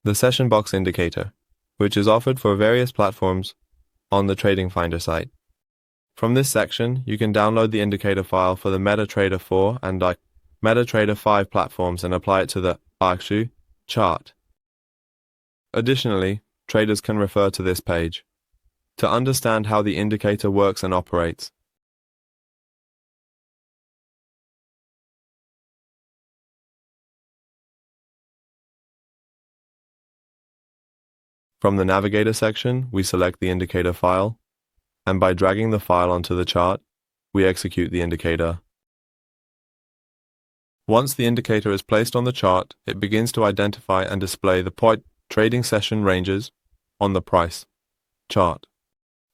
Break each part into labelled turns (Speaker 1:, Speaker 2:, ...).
Speaker 1: The session box indicator, which is offered for various platforms on the TradingFinder site. From this section, you can download the indicator file for the MetaTrader 4 and MetaTrader 5 platforms and apply it to the ARCSU chart. Additionally, traders can refer to this page to understand how the indicator works and operates. From the Navigator section, we select the indicator file, and by dragging the file onto the chart, we execute the indicator. Once the indicator is placed on the chart, it begins to identify and display the trading session ranges on the price chart.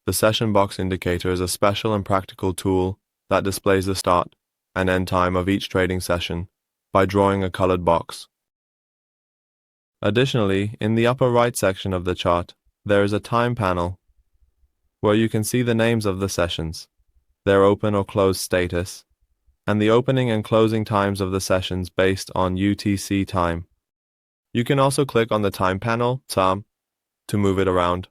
Speaker 1: The session box indicator is a special and practical tool that displays the start and end time of each trading session by drawing a colored box. Additionally, in the upper right section of the chart, there is a time panel where you can see the names of the sessions, their open or closed status, and the opening and closing times of the sessions based on UTC time. You can also click on the time panel to move it around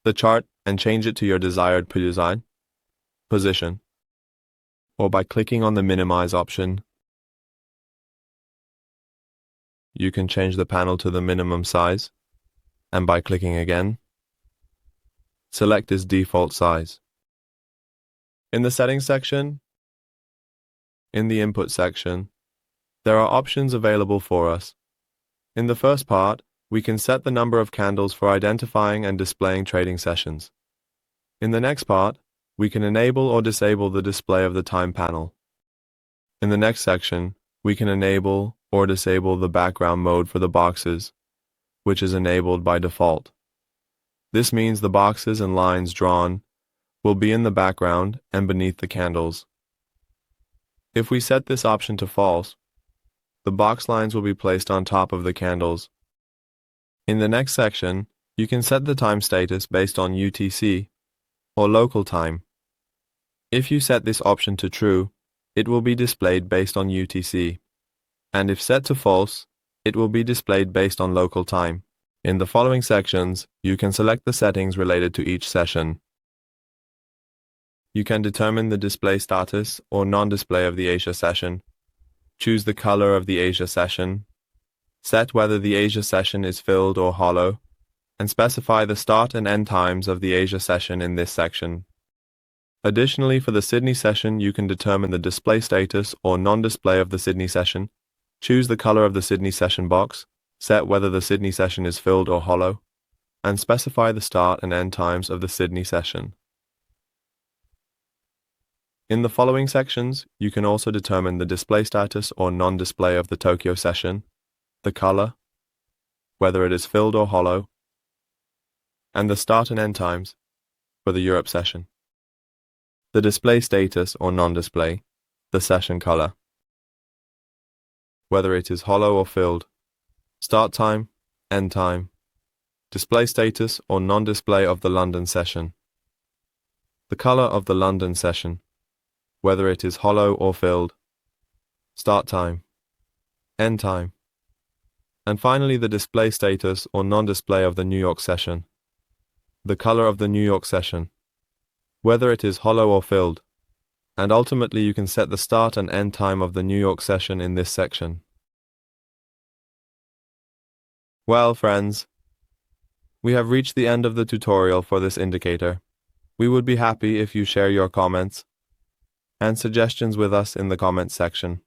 Speaker 1: the chart and change it to your desired position, or by clicking on the minimize option, you can change the panel to the minimum size, and by clicking again, select its default size. In the settings section, in the input section, there are options available for us. In the first part, we can set the number of candles for identifying and displaying trading sessions. In the next part, we can enable or disable the display of the time panel. In the next section, we can enable or disable the background mode for the boxes, which is enabled by default. This means the boxes and lines drawn will be in the background and beneath the candles. If we set this option to false, the box lines will be placed on top of the candles. In the next section, you can set the time status based on UTC or local time. If you set this option to true, it will be displayed based on UTC, and if set to false, it will be displayed based on local time. In the following sections, you can select the settings related to each session. You can determine the display status or non-display of the Asia session, choose the color of the Asia session, set whether the Asia session is filled or hollow, and specify the start and end times of the Asia session in this section. Additionally, for the Sydney session, you can determine the display status or non-display of the Sydney session, choose the color of the Sydney session box, set whether the Sydney session is filled or hollow, and specify the start and end times of the Sydney session. In the following sections, you can also determine the display status or non-display of the Tokyo session, the color, whether it is filled or hollow, and the start and end times for the Europe session. The display status or non-display, the session color, whether it is hollow or filled, start time, end time, display status or non-display of the London session, the color of the London session, whether it is hollow or filled, start time, end time, and finally the display status or non-display of the New York session, the color of the New York session, whether it is hollow or filled, and ultimately you can set the start and end time of the New York session in this section. Well, friends, we have reached the end of the tutorial for this indicator. We would be happy if you share your comments and suggestions with us in the comments section.